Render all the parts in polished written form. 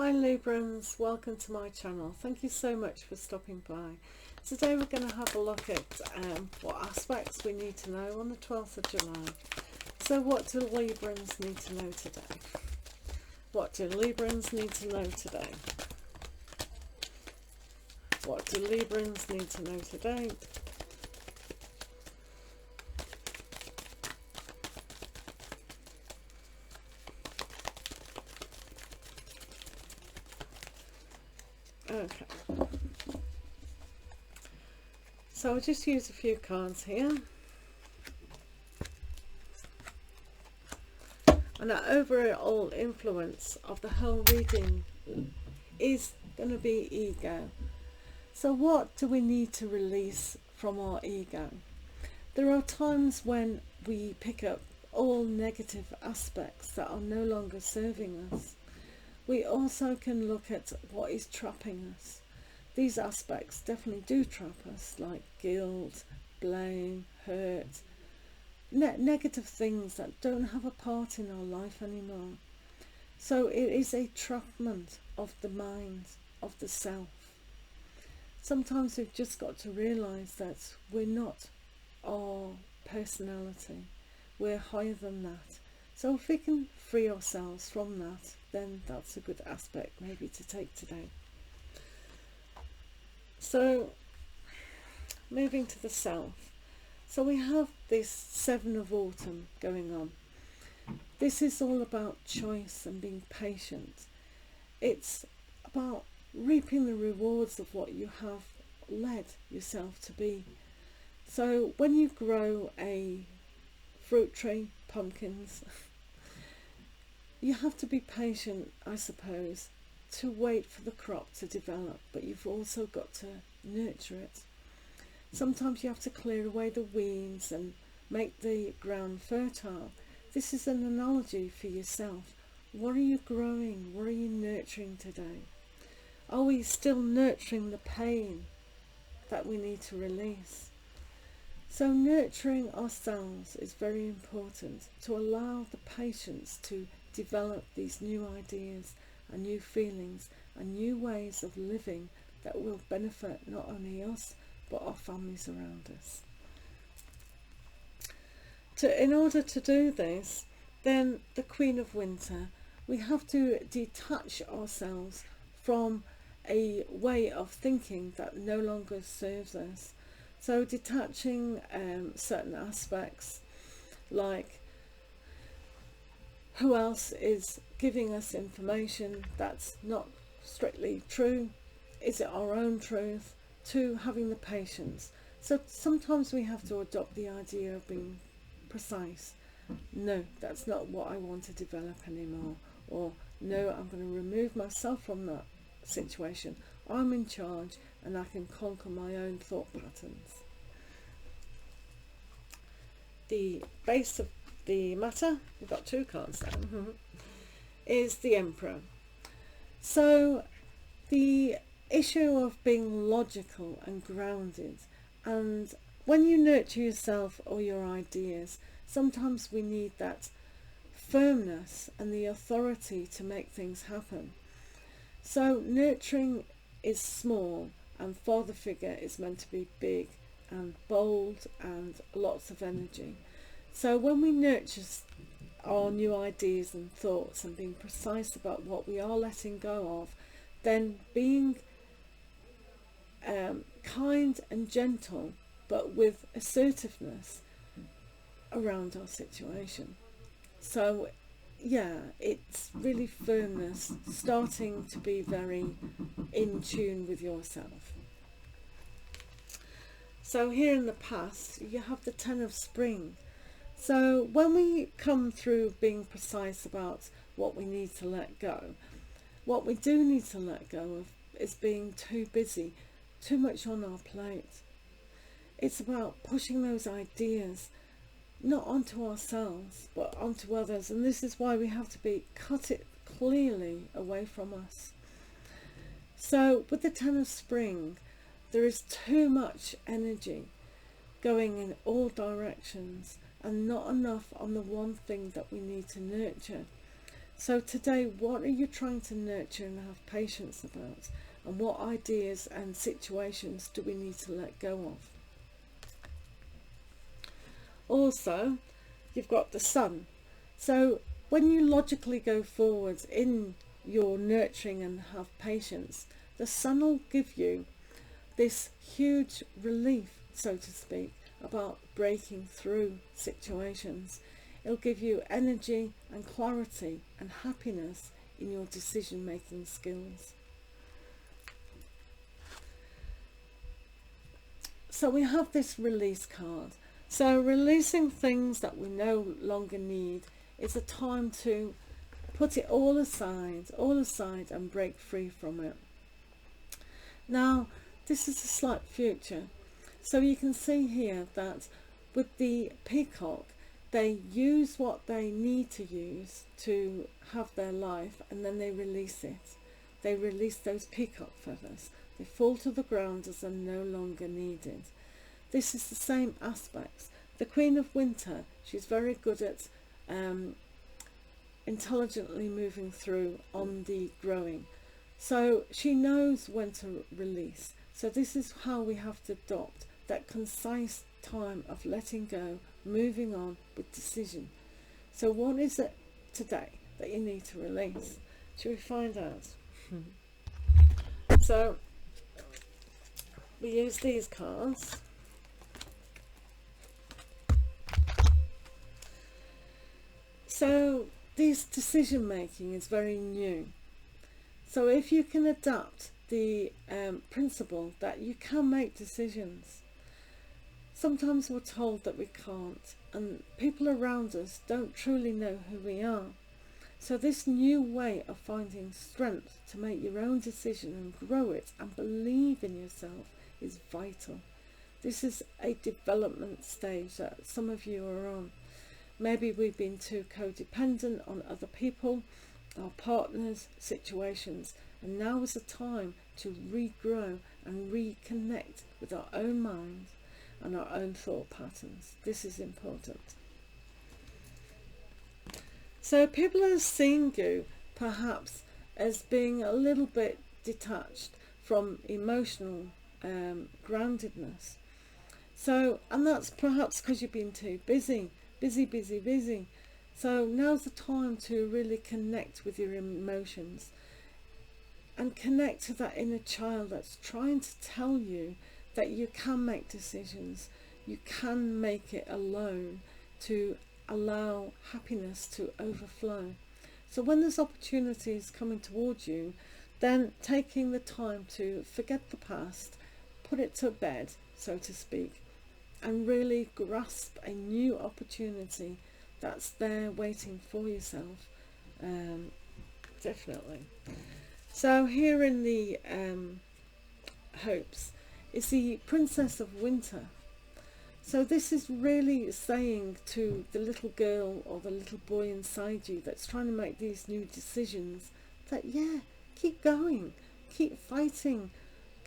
Hi Librans, welcome to my channel. Thank you so much for stopping by. Today we're going to have a look at what aspects we need to know on the 12th of July. So what do Librans need to know today? What do Librans need to know today? What do Librans need to know today? Okay, so I'll just use a few cards here, and the overall influence of the whole reading is going to be ego. So what do we need to release from our ego? There are times when we pick up all negative aspects that are no longer serving us. We also can look at what is trapping us. These aspects definitely do trap us, like guilt, blame, hurt, negative things that don't have a part in our life anymore. So it is a trapment of the mind, of the self. Sometimes we've just got to realise that we're not our personality. We're higher than that. So if we can free ourselves from that, then that's a good aspect maybe to take today. So moving to the self. So we have this 7 of autumn going on. This is all about choice and being patient. It's about reaping the rewards of what you have led yourself to be. So when you grow a fruit tree, pumpkins, you have to be patient, I suppose, to wait for the crop to develop, but you've also got to nurture it. Sometimes you have to clear away the weeds and make the ground fertile. This is an analogy for yourself. What are you growing? What are you nurturing today? Are we still nurturing the pain that we need to release? So nurturing ourselves is very important, to allow the patience to develop these new ideas and new feelings and new ways of living that will benefit not only us but our families around us. In order to do this, then the Queen of Winter, we have to detach ourselves from a way of thinking that no longer serves us. So detaching certain aspects, like who else is giving us information that's not strictly true? Is it our own truth? To having the patience. So sometimes we have to adopt the idea of being precise. No, that's not what I want to develop anymore. Or no, I'm going to remove myself from that situation. I'm in charge and I can conquer my own thought patterns. The base of the matter, we've got 2 cards down, is the Emperor. So the issue of being logical and grounded, and when you nurture yourself or your ideas, sometimes we need that firmness and the authority to make things happen. So nurturing is small and father figure is meant to be big and bold and lots of energy. So when we nurture our new ideas and thoughts and being precise about what we are letting go of, then being kind and gentle but with assertiveness around our situation. So yeah, it's really firmness, starting to be very in tune with yourself. So here in the past you have the 10 of Spring. So when we come through being precise about what we need to let go, what we do need to let go of is being too busy, too much on our plate. It's about pushing those ideas not onto ourselves but onto others, and this is why we have to cut it clearly away from us. So with the 10 of Spring, there is too much energy going in all directions and not enough on the one thing that we need to nurture. So today, what are you trying to nurture and have patience about? And what ideas and situations do we need to let go of? Also, you've got the sun. So when you logically go forwards in your nurturing and have patience, the sun will give you this huge relief, so to speak, about breaking through situations. It'll give you energy and clarity and happiness in your decision making skills. So we have this release card. So releasing things that we no longer need is a time to put it all aside and break free from it. Now, this is a slight future. So you can see here that with the peacock, they use what they need to use to have their life, and then they release it. They release those peacock feathers. They fall to the ground as they're no longer needed. This is the same aspects. The Queen of Winter, she's very good at intelligently moving through on the growing. So she knows when to release. So this is how we have to adopt that concise time of letting go, moving on with decision. So what is it today that you need to release? Shall we find out? So we use these cards. So this decision making is very new. So if you can adapt the principle that you can make decisions, sometimes we're told that we can't, and people around us don't truly know who we are. So this new way of finding strength to make your own decision and grow it and believe in yourself is vital. This is a development stage that some of you are on. Maybe we've been too codependent on other people, our partners, situations, and now is the time to regrow and reconnect with our own mind and our own thought patterns. This is important. So people are seeing you perhaps as being a little bit detached from emotional groundedness. So, and that's perhaps because you've been too busy. So now's the time to really connect with your emotions and connect to that inner child that's trying to tell you that you can make decisions, you can make it alone to allow happiness to overflow. So when there's opportunities coming towards you, then taking the time to forget the past, put it to bed, so to speak, and really grasp a new opportunity that's there waiting for yourself. Definitely. So here in the hopes is the Princess of Winter. So this is really saying to the little girl or the little boy inside you that's trying to make these new decisions that, yeah, keep going, keep fighting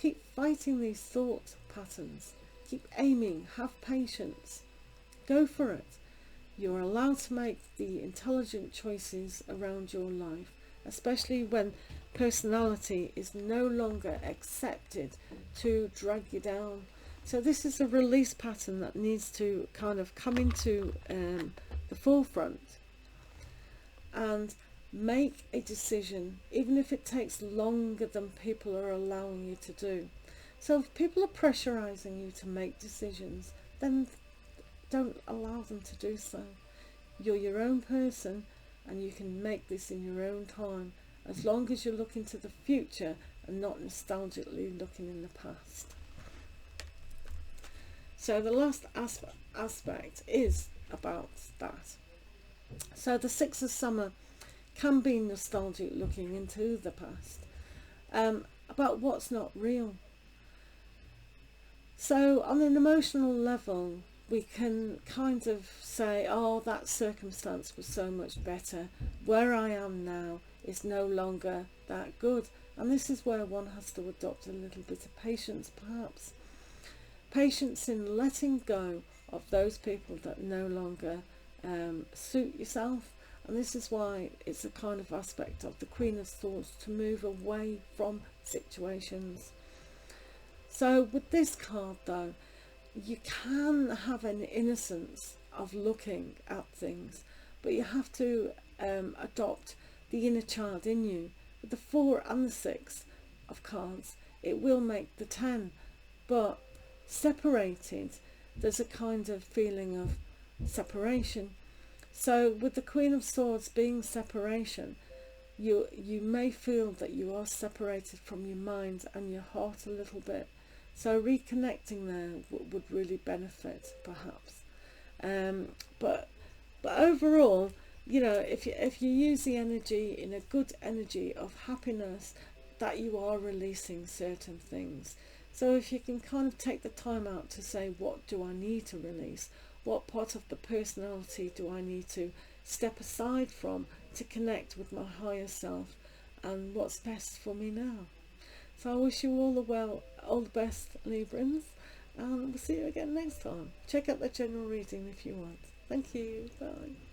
these thought patterns. Keep aiming, have patience, go for it. You're allowed to make the intelligent choices around your life, especially when personality is no longer accepted to drag you down. So this is a release pattern that needs to kind of come into the forefront and make a decision, even if it takes longer than people are allowing you to do. So if people are pressurizing you to make decisions, then don't allow them to do so. You're your own person and you can make this in your own time, as long as you're looking to the future and not nostalgically looking in the past. So the last aspect is about that. So the Six of Summer can be nostalgic, looking into the past, about what's not real. So on an emotional level, we can kind of say, oh, that circumstance was so much better. Where I am now is no longer that good. And this is where one has to adopt a little bit of patience, perhaps. Patience in letting go of those people that no longer suit yourself, And this is why it's a kind of aspect of the Queen of Swords to move away from situations. So with this card though, you can have an innocence of looking at things, but you have to adopt the inner child in you. With the 4 and the 6 of cards, it will make the 10, but separated, there's a kind of feeling of separation. So with the Queen of Swords being separation, you may feel that you are separated from your mind and your heart a little bit. So reconnecting there would really benefit, perhaps. But overall, you know, if you use the energy in a good energy of happiness, that you are releasing certain things. So if you can kind of take the time out to say, what do I need to release? What part of the personality do I need to step aside from to connect with my higher self, and what's best for me now? So I wish you all the best, Librans, and we'll see you again next time. Check out the general reading if you want. Thank you. Bye.